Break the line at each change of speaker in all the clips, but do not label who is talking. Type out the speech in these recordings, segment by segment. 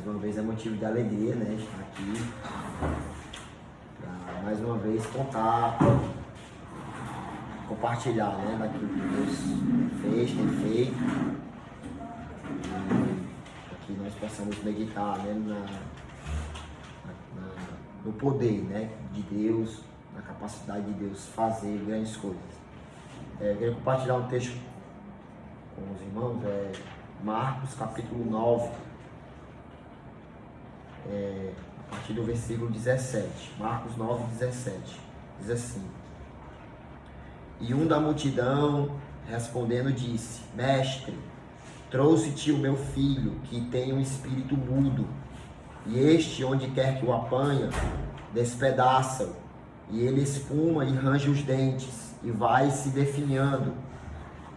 Mais uma vez é motivo de alegria, né, estar aqui para mais uma vez compartilhar, né, daquilo que Deus fez, tem feito, e para que nós possamos meditar, né, no poder, né, de Deus, na capacidade de Deus fazer grandes coisas. Eu queria compartilhar um texto com os irmãos, Marcos capítulo 9, a partir do versículo 17, Marcos 9, 17, diz assim: E um da multidão, respondendo, disse: Mestre, trouxe-te o meu filho, que tem um espírito mudo, e este, onde quer que o apanha, despedaça-o, e ele espuma e range os dentes, e vai se definhando.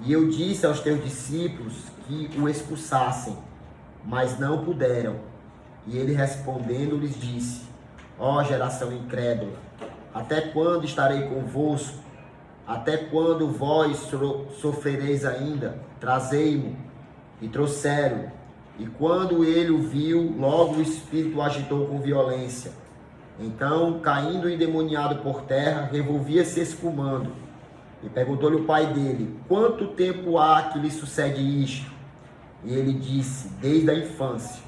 E eu disse aos teus discípulos que o expulsassem, mas não puderam. E ele respondendo lhes disse: Ó geração incrédula, até quando estarei convosco? Até quando vós sofrereis ainda? Trazei-mo. E trouxeram. E quando ele o viu, logo o espírito o agitou com violência. Então, caindo endemoniado por terra, revolvia-se espumando. E perguntou-lhe o pai dele: Quanto tempo há que lhe sucede isto? E ele disse: Desde a infância.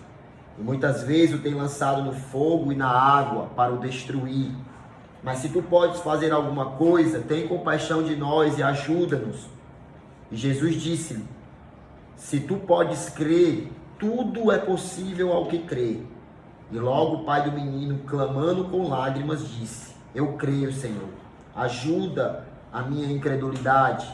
E muitas vezes o tem lançado no fogo e na água para o destruir. Mas se tu podes fazer alguma coisa, tem compaixão de nós e ajuda-nos. E Jesus disse-lhe: Se tu podes crer, tudo é possível ao que crê. E logo o pai do menino, clamando com lágrimas, disse: Eu creio, Senhor, ajuda a minha incredulidade.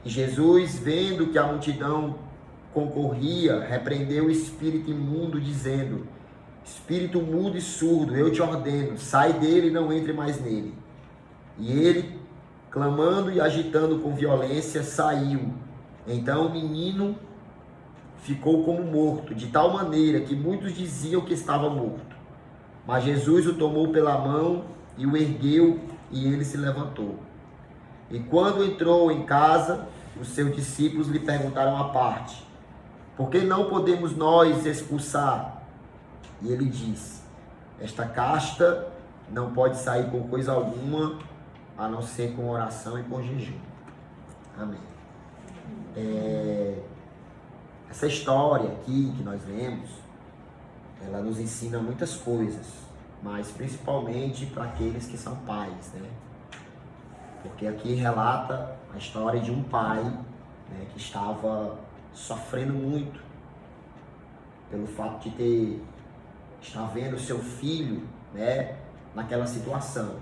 E Jesus, vendo que a multidão concorria, repreendeu o espírito imundo, dizendo: Espírito mudo e surdo, eu te ordeno, sai dele e não entre mais nele. E ele, clamando e agitando com violência, saiu. Então o menino ficou como morto, de tal maneira que muitos diziam que estava morto. Mas Jesus o tomou pela mão e o ergueu, e ele se levantou. E quando entrou em casa, os seus discípulos lhe perguntaram à parte: Por que não podemos nós expulsar? E ele disse: Esta casta não pode sair com coisa alguma, a não ser com oração e com jejum. Amém. Essa história aqui que nós lemos, ela nos ensina muitas coisas, mas principalmente para aqueles que são pais, né? Porque aqui relata a história de um pai, né, que estava sofrendo muito pelo fato de estar vendo o seu filho, né, naquela situação.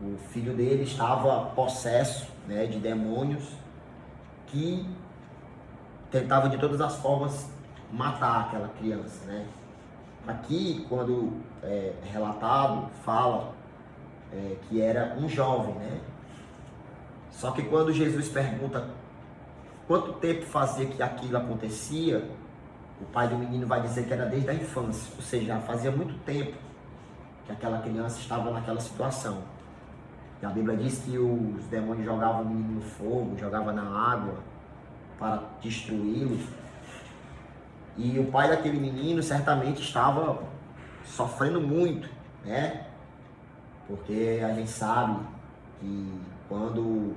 O filho dele estava possesso, né, de demônios que tentavam de todas as formas matar aquela criança, né? Aqui, quando relatado, fala que era um jovem, né? Só que quando Jesus pergunta quanto tempo fazia que aquilo acontecia, o pai do menino vai dizer que era desde a infância, ou seja, já fazia muito tempo que aquela criança estava naquela situação. E a Bíblia diz que os demônios jogavam o menino no fogo, jogavam na água para destruí-lo. E o pai daquele menino certamente estava sofrendo muito, né? Porque a gente sabe que quando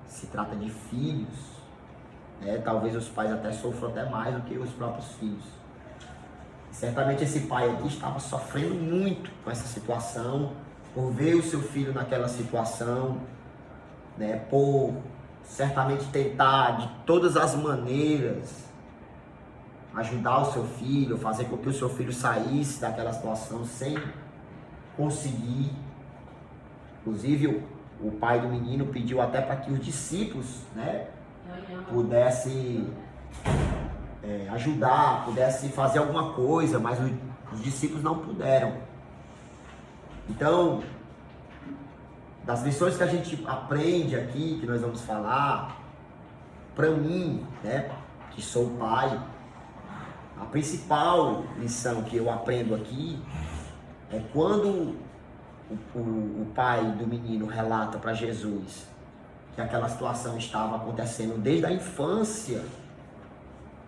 se trata de filhos, né, talvez os pais até sofram até mais do que os próprios filhos. E certamente esse pai aqui estava sofrendo muito com essa situação, por ver o seu filho naquela situação, né, por certamente tentar de todas as maneiras ajudar o seu filho, fazer com que o seu filho saísse daquela situação sem conseguir. Inclusive o pai do menino pediu até para que os discípulos, né, pudessem ajudar, pudessem fazer alguma coisa, mas os discípulos não puderam. Então, das lições que a gente aprende aqui, que nós vamos falar, para mim, né, que sou pai, a principal lição que eu aprendo aqui é quando o pai do menino relata para Jesus que aquela situação estava acontecendo desde a infância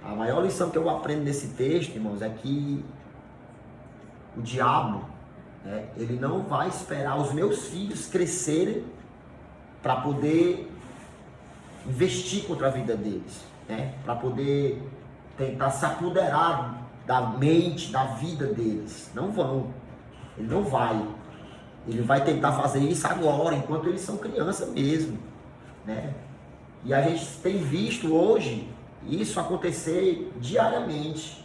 A maior lição que eu aprendo nesse texto, irmãos, é que o diabo, né, ele não vai esperar os meus filhos crescerem para poder investir contra a vida deles, né, para poder tentar se apoderar da mente, da vida deles. Não vão. Ele não vai. Ele vai tentar fazer isso agora, enquanto eles são crianças mesmo, né? E a gente tem visto hoje isso acontecer diariamente,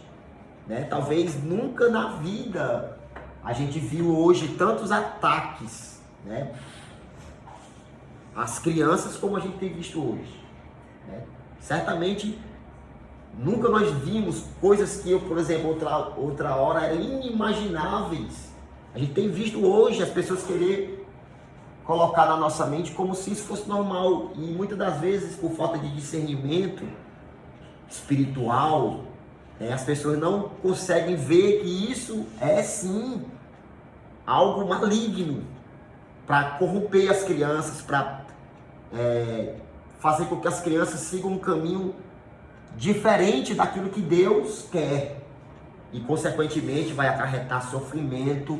né? Talvez nunca na vida a gente viu hoje tantos ataques, né, às crianças como a gente tem visto hoje, né? Certamente nunca nós vimos coisas que, por exemplo, outra hora eram inimagináveis. A gente tem visto hoje as pessoas querer colocar na nossa mente como se isso fosse normal. E muitas das vezes, por falta de discernimento espiritual, né, as pessoas não conseguem ver que isso é sim algo maligno para corromper as crianças, para fazer com que as crianças sigam um caminho diferente daquilo que Deus quer. E consequentemente vai acarretar sofrimento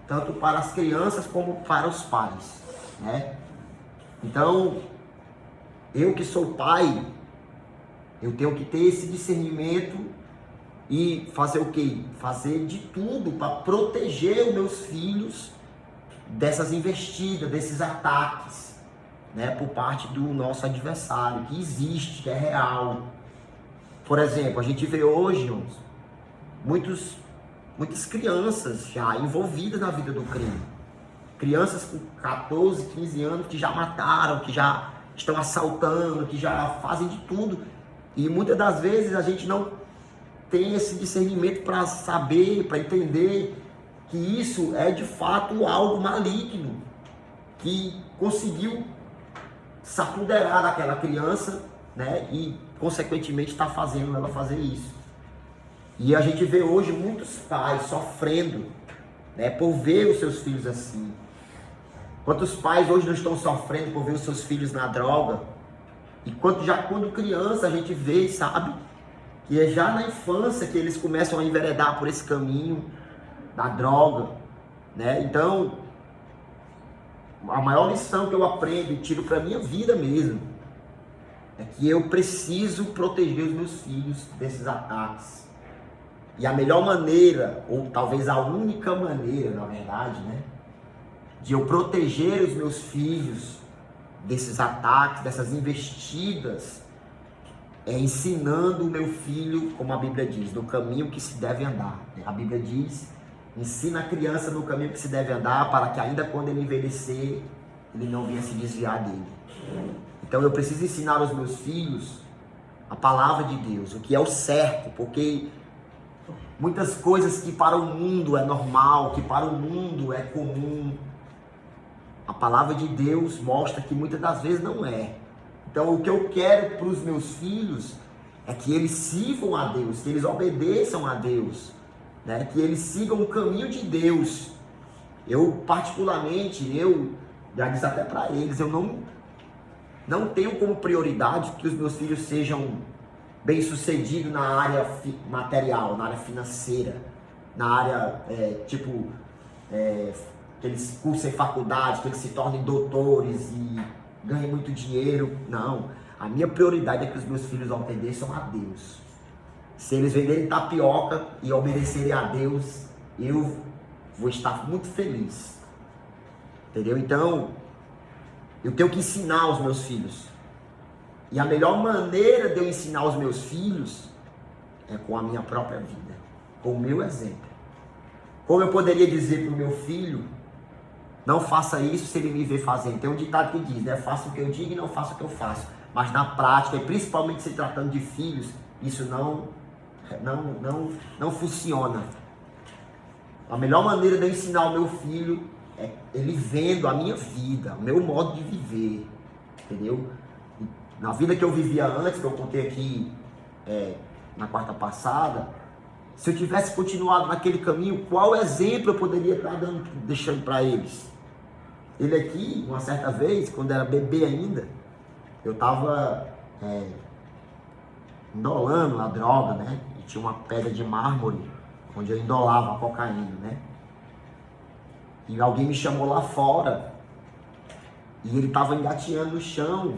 tanto para as crianças como para os pais, né? Então, eu que sou pai, eu tenho que ter esse discernimento e fazer o quê? Fazer de tudo para proteger os meus filhos dessas investidas, desses ataques, né, por parte do nosso adversário, que existe, que é real. Por exemplo, a gente vê hoje, irmãos, muitas crianças já envolvidas na vida do crime. Crianças com 14, 15 anos que já mataram, que já estão assaltando, que já fazem de tudo. E muitas das vezes a gente não tem esse discernimento para saber, para entender que isso é de fato algo maligno, que conseguiu se apoderar daquela criança, né, e consequentemente está fazendo ela fazer isso. E a gente vê hoje muitos pais sofrendo, né, por ver os seus filhos assim. Quantos pais hoje não estão sofrendo por ver os seus filhos na droga? E quando criança a gente vê, sabe, que é já na infância que eles começam a enveredar por esse caminho da droga, né? Então, a maior lição que eu aprendo e tiro para minha vida mesmo é que eu preciso proteger os meus filhos desses ataques. E a melhor maneira, ou talvez a única maneira, na verdade, né, de eu proteger os meus filhos desses ataques, dessas investidas, é ensinando o meu filho, como a Bíblia diz, no caminho que se deve andar. A Bíblia diz, ensina a criança no caminho que se deve andar, para que ainda quando ele envelhecer, ele não venha se desviar dele. Então eu preciso ensinar aos meus filhos a palavra de Deus, o que é o certo, porque muitas coisas que para o mundo é normal, que para o mundo é comum, a palavra de Deus mostra que muitas das vezes não é. Então o que eu quero para os meus filhos é que eles sirvam a Deus, que eles obedeçam a Deus, né? Que eles sigam o caminho de Deus. Eu particularmente, eu já disse até para eles, eu não tenho como prioridade que os meus filhos sejam bem-sucedidos na área material, na área financeira, na área, que eles cursem faculdade, que eles se tornem doutores e ganhem muito dinheiro. Não, a minha prioridade é que os meus filhos obedeçam a Deus. Se eles venderem tapioca e obedecerem a Deus, eu vou estar muito feliz. Entendeu? Então, eu tenho que ensinar os meus filhos. E a melhor maneira de eu ensinar os meus filhos é com a minha própria vida, com o meu exemplo. Como eu poderia dizer para o meu filho, não faça isso se ele me ver fazendo. Tem um ditado que diz, né? Faça o que eu digo e não faça o que eu faço. Mas na prática, e principalmente se tratando de filhos, isso não funciona. A melhor maneira de eu ensinar o meu filho é ele vendo a minha vida, o meu modo de viver, entendeu? Na vida que eu vivia antes, que eu contei aqui na quarta passada, se eu tivesse continuado naquele caminho, qual exemplo eu poderia estar deixando para eles? Ele aqui, uma certa vez, quando era bebê ainda, eu estava indolando a droga, né? E tinha uma pedra de mármore onde eu indolava a cocaína, né? E alguém me chamou lá fora e ele estava engateando no chão.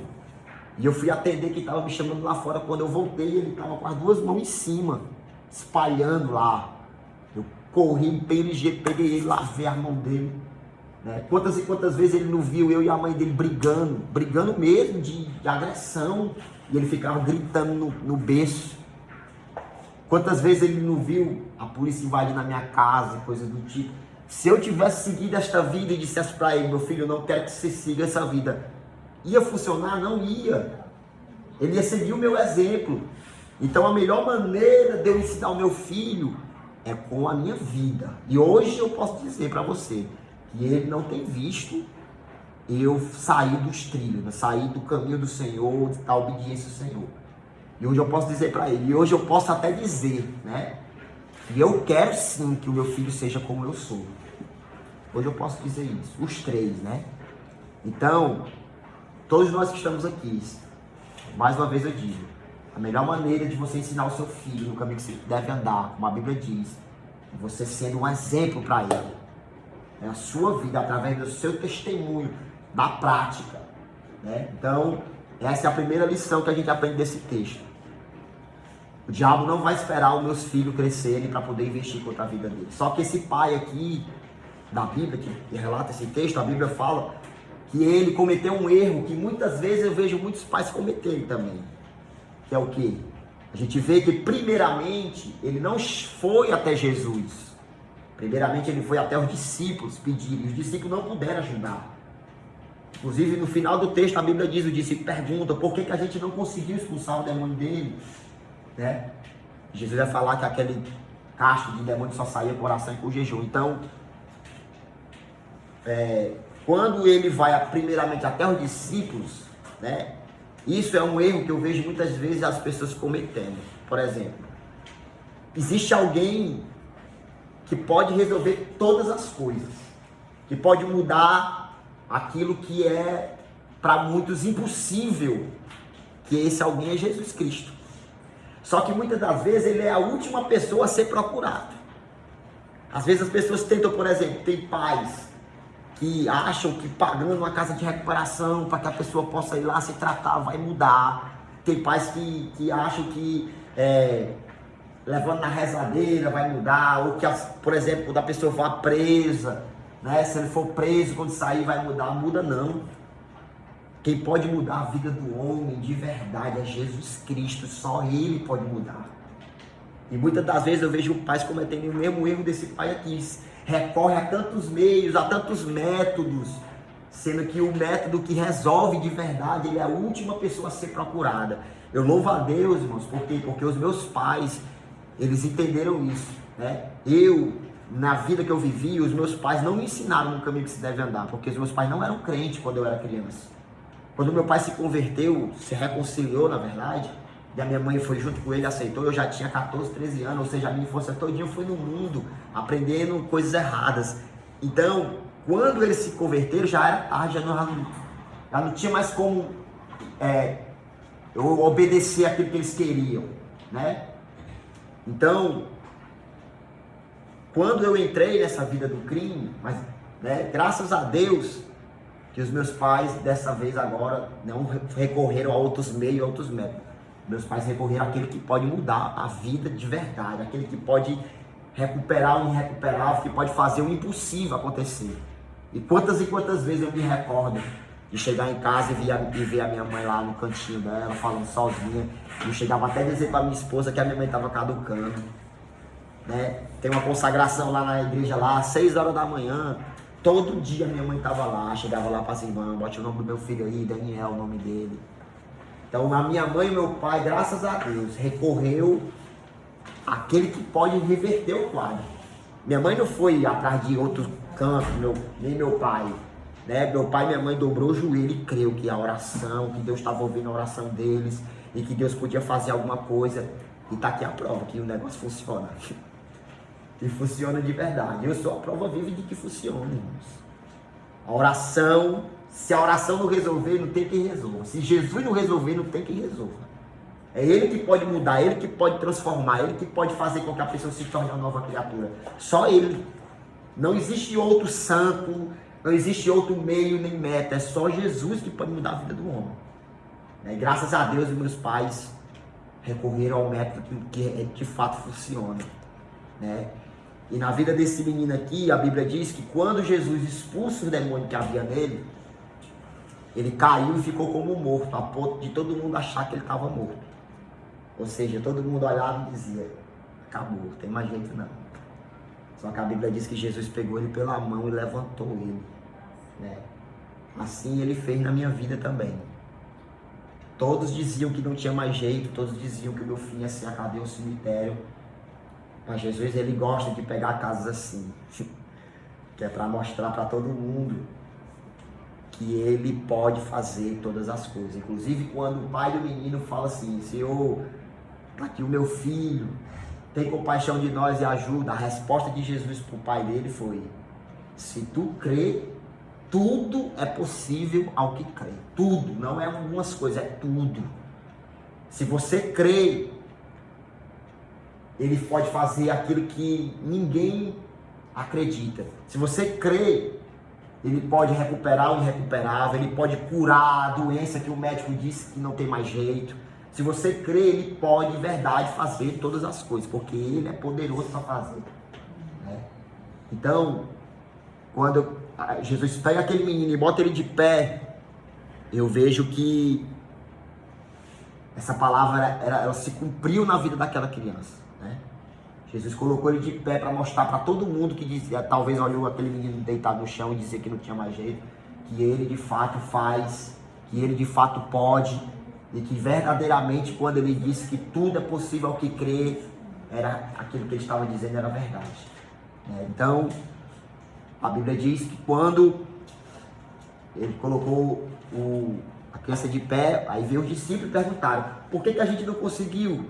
E eu fui atender quem estava me chamando lá fora. Quando eu voltei, ele estava com as duas mãos em cima, espalhando lá. Eu corri bem ligeiro, peguei ele, lavei a mão dele. Né? Quantas e quantas vezes ele não viu eu e a mãe dele brigando mesmo, de agressão. E ele ficava gritando no berço. Quantas vezes ele não viu a polícia invadindo a minha casa, coisas do tipo. Se eu tivesse seguido esta vida e dissesse para ele, meu filho, eu não quero que você siga essa vida, ia funcionar? Não ia. Ele ia seguir o meu exemplo. Então a melhor maneira de eu ensinar o meu filho é com a minha vida. E hoje eu posso dizer para você que ele não tem visto eu sair dos trilhos, né? Sair do caminho do Senhor, da obediência ao Senhor. E hoje eu posso dizer para ele, e hoje eu posso até dizer, né? E eu quero sim que o meu filho seja como eu sou. Hoje eu posso dizer isso, os três, né? Então, todos nós que estamos aqui, mais uma vez eu digo, a melhor maneira de você ensinar o seu filho no caminho que você deve andar, como a Bíblia diz, é você sendo um exemplo para ele. É a sua vida, através do seu testemunho, da prática, né? Então, essa é a primeira lição que a gente aprende desse texto. O diabo não vai esperar os meus filhos crescerem para poder investir contra a vida dele. Só que esse pai aqui, da Bíblia, que relata esse texto, a Bíblia fala que ele cometeu um erro que muitas vezes eu vejo muitos pais cometerem também. Que é o quê? A gente vê que primeiramente ele não foi até Jesus. Primeiramente ele foi até os discípulos pedir, e os discípulos não puderam ajudar. Inclusive no final do texto a Bíblia diz, o discípulo pergunta por que a gente não conseguiu expulsar o demônio dele, né? Jesus vai falar que aquele casto de demônio só saía com oração e com jejum. Então, quando ele vai primeiramente até os discípulos, né? Isso é um erro que eu vejo muitas vezes as pessoas cometendo. Por exemplo, existe alguém que pode resolver todas as coisas, que pode mudar aquilo que é para muitos impossível, que esse alguém é Jesus Cristo. Só que muitas das vezes ele é a última pessoa a ser procurado. Às vezes as pessoas tentam, por exemplo, tem pais que acham que pagando uma casa de recuperação para que a pessoa possa ir lá se tratar vai mudar. Tem pais que acham que levando na rezadeira vai mudar, ou que, por exemplo, quando a pessoa for presa, né, se ele for preso, quando sair vai mudar. Muda não. Quem pode mudar a vida do homem de verdade é Jesus Cristo, só Ele pode mudar. E muitas das vezes eu vejo pais cometendo o mesmo erro desse pai aqui, recorre a tantos meios, a tantos métodos, sendo que o método que resolve de verdade, ele é a última pessoa a ser procurada. Eu louvo a Deus, irmãos, porque os meus pais, eles entenderam isso, né? Na vida que eu vivi, os meus pais não me ensinaram no caminho que se deve andar, porque os meus pais não eram crentes quando eu era criança. Quando meu pai se converteu, se reconciliou, na verdade, e a minha mãe foi junto com ele, aceitou, eu já tinha 14, 13 anos, ou seja, a minha infância todinha foi no mundo, aprendendo coisas erradas. Então, quando eles se converteram, já era tarde, já não tinha mais como eu obedecer aquilo que eles queriam, né? Então, quando eu entrei nessa vida do crime, mas, né, graças a Deus, que os meus pais, dessa vez agora, não recorreram a outros meios, a outros métodos. Meus pais recorreram àquele que pode mudar a vida de verdade, aquele que pode recuperar o irrecuperável, que pode fazer o impossível acontecer. E quantas vezes eu me recordo de chegar em casa e ver a minha mãe lá no cantinho dela, falando sozinha. Eu chegava até a dizer para minha esposa que a minha mãe estava caducando, né? Tem uma consagração lá na igreja, lá, às 6 horas da manhã. Todo dia minha mãe estava lá, chegava lá para as irmãs, bote o nome do meu filho aí, Daniel, o nome dele. Então a minha mãe e meu pai, graças a Deus, recorreu àquele que pode reverter o quadro. Minha mãe não foi atrás de outro canto, nem meu pai. Né? Meu pai e minha mãe dobrou o joelho e creu que a oração, que Deus estava ouvindo a oração deles e que Deus podia fazer alguma coisa. E está aqui a prova que o negócio funciona. E funciona de verdade. Eu sou a prova viva de que funciona, irmãos. A oração, se a oração não resolver, não tem quem resolva. Se Jesus não resolver, não tem quem resolva. É Ele que pode mudar, Ele que pode transformar, Ele que pode fazer com que a pessoa se torne uma nova criatura. Só Ele. Não existe outro santo, não existe outro meio nem meta. É só Jesus que pode mudar a vida do homem. E graças a Deus, meus pais recorreram ao método que de fato funciona. Né? E na vida desse menino aqui, a Bíblia diz que quando Jesus expulsa o demônio que havia nele, ele caiu e ficou como morto, a ponto de todo mundo achar que ele estava morto. Ou seja, todo mundo olhava e dizia, acabou, não tem mais jeito não. Só que a Bíblia diz que Jesus pegou ele pela mão e levantou ele. Né? Assim ele fez na minha vida também. Todos diziam que não tinha mais jeito, todos diziam que o meu fim ia ser a cadeia ou o cemitério. Mas Jesus, ele gosta de pegar casos assim, que é para mostrar para todo mundo que ele pode fazer todas as coisas. Inclusive quando o pai do menino fala assim, Senhor, está aqui o meu filho, tem compaixão de nós e ajuda. A resposta de Jesus para o pai dele foi, se tu crê, tudo é possível ao que crê. Tudo, não é algumas coisas, é tudo. Se você crê, ele pode fazer aquilo que ninguém acredita. Se você crê, ele pode recuperar o irrecuperável, ele pode curar a doença que o médico disse que não tem mais jeito. Se você crê, ele pode, de verdade, fazer todas as coisas, porque ele é poderoso para fazer. Né? Então, quando Jesus pega aquele menino e bota ele de pé, eu vejo que essa palavra ela se cumpriu na vida daquela criança. Né? Jesus colocou ele de pé para mostrar para todo mundo que dizia, talvez olhou aquele menino deitado no chão e dizia que não tinha mais jeito, que ele de fato faz, que ele de fato pode, e que verdadeiramente quando ele disse que tudo é possível ao que crê, era aquilo que ele estava dizendo era verdade. Então, a Bíblia diz que quando ele colocou a criança de pé, aí veio os discípulos e perguntaram, por que a gente não conseguiu?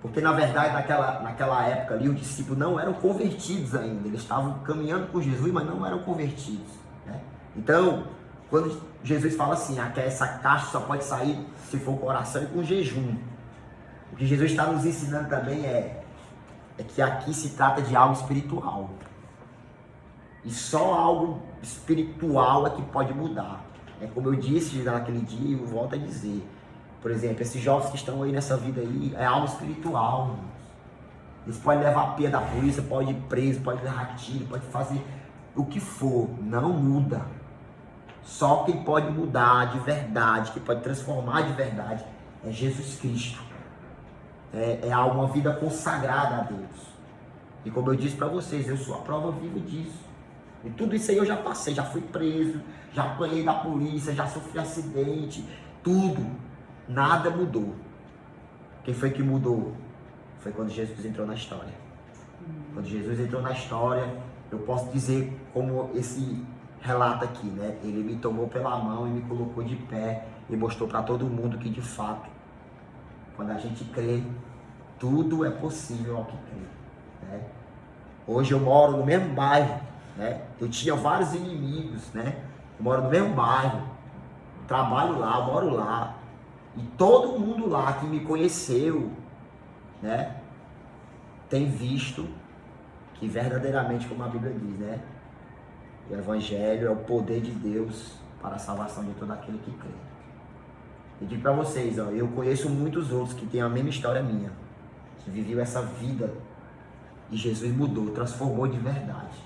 Porque na verdade naquela época ali os discípulos não eram convertidos ainda, eles estavam caminhando com Jesus, mas não eram convertidos. Né? Então, quando Jesus fala assim, que essa caixa só pode sair se for com oração e com jejum. O que Jesus está nos ensinando também é que aqui se trata de algo espiritual. E só algo espiritual é que pode mudar. Como eu disse naquele dia, eu volto a dizer. Por exemplo, esses jovens que estão aí nessa vida aí, é algo espiritual. Eles podem levar a pia da polícia, pode ir preso, pode levar tiro, pode fazer o que for. Não muda. Só quem pode mudar de verdade, que pode transformar de verdade, é Jesus Cristo. É uma vida consagrada a Deus. E como eu disse para vocês, eu sou a prova viva disso. E tudo isso aí eu já passei, já fui preso, já apanhei da polícia, já sofri acidente, tudo. Nada mudou. Quem foi que mudou? Foi quando Jesus entrou na história. Quando Jesus entrou na história, eu posso dizer como esse relato aqui, né? Ele me tomou pela mão e me colocou de pé e mostrou para todo mundo que de fato, quando a gente crê, tudo é possível ao que crê. Né? Hoje eu moro no mesmo bairro, né? Eu tinha vários inimigos, né? Eu moro no mesmo bairro, trabalho lá, moro lá. E todo mundo lá que me conheceu, né, tem visto que verdadeiramente, como a Bíblia diz, né, o Evangelho é o poder de Deus para a salvação de todo aquele que crê. Eu digo para vocês, ó, eu conheço muitos outros que têm a mesma história minha, que viviam essa vida e Jesus mudou, transformou de verdade.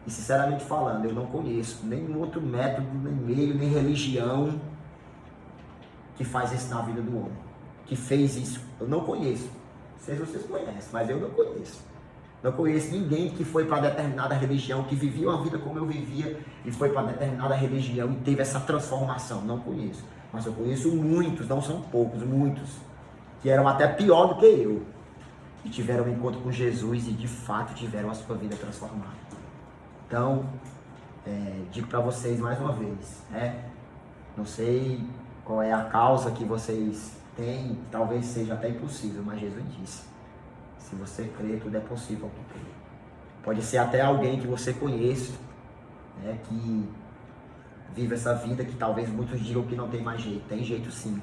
E sinceramente falando, eu não conheço nenhum outro método, nem meio, nem religião que faz isso na vida do homem, que fez isso. Eu não conheço. Não sei se vocês conhecem, mas eu não conheço. Não conheço ninguém que foi para determinada religião, que vivia uma vida como eu vivia e foi para determinada religião e teve essa transformação. Não conheço. Mas eu conheço muitos, não são poucos, muitos, que eram até pior do que eu. E tiveram um encontro com Jesus e de fato tiveram a sua vida transformada. Então, digo para vocês mais uma vez, né? Não sei qual é a causa que vocês têm, talvez seja até impossível, mas Jesus disse, se você crê, tudo é possível ao que crê. Pode ser até alguém que você conheça, né, que vive essa vida que talvez muitos digam que não tem mais jeito. Tem jeito sim.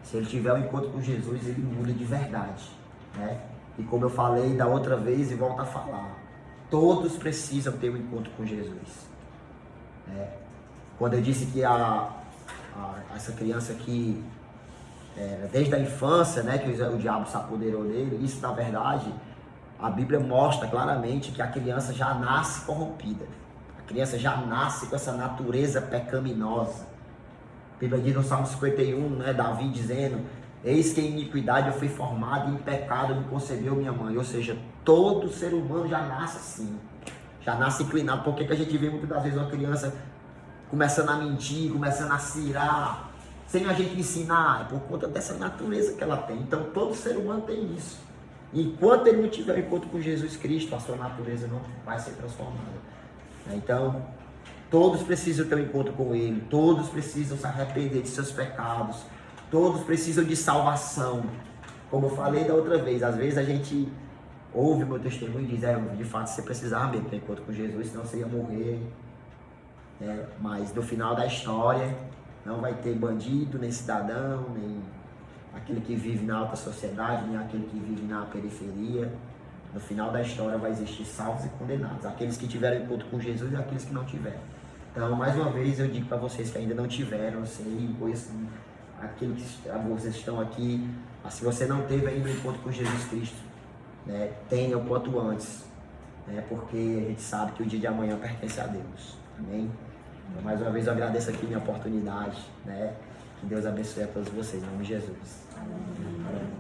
Se ele tiver um encontro com Jesus, ele muda de verdade, né? E como eu falei da outra vez e volto a falar, todos precisam ter um encontro com Jesus. Quando eu disse que essa criança aqui, desde a infância, né, que o diabo se apoderou dele, isso na verdade, a Bíblia mostra claramente que a criança já nasce corrompida. A criança já nasce com essa natureza pecaminosa. A Bíblia diz no Salmo 51, né, Davi dizendo: eis que em iniquidade eu fui formado, e em pecado me concebeu minha mãe. Ou seja, todo ser humano já nasce assim, já nasce inclinado. Por que a gente vê muitas das vezes uma criança começando a mentir, começando a cirar, sem a gente ensinar? É por conta dessa natureza que ela tem. Então todo ser humano tem isso. Enquanto ele não tiver encontro com Jesus Cristo, a sua natureza não vai ser transformada. Então, todos precisam ter um encontro com Ele, todos precisam se arrepender de seus pecados, todos precisam de salvação. Como eu falei da outra vez, às vezes a gente ouve o meu testemunho e diz: de fato você precisava mesmo ter um encontro com Jesus, senão você ia morrer. Mas no final da história, não vai ter bandido, nem cidadão, nem aquele que vive na alta sociedade, nem aquele que vive na periferia. No final da história vai existir salvos e condenados, aqueles que tiveram encontro com Jesus e aqueles que não tiveram. Então, mais uma vez, eu digo para vocês que ainda não tiveram, eu sei, conheço aqueles que vocês estão aqui, mas se você não teve ainda um encontro com Jesus Cristo, né, tenha o quanto antes, né, porque a gente sabe que o dia de amanhã pertence a Deus. Amém? Então, mais uma vez, eu agradeço aqui minha oportunidade, né? Que Deus abençoe a todos vocês, em nome de Jesus. Amém.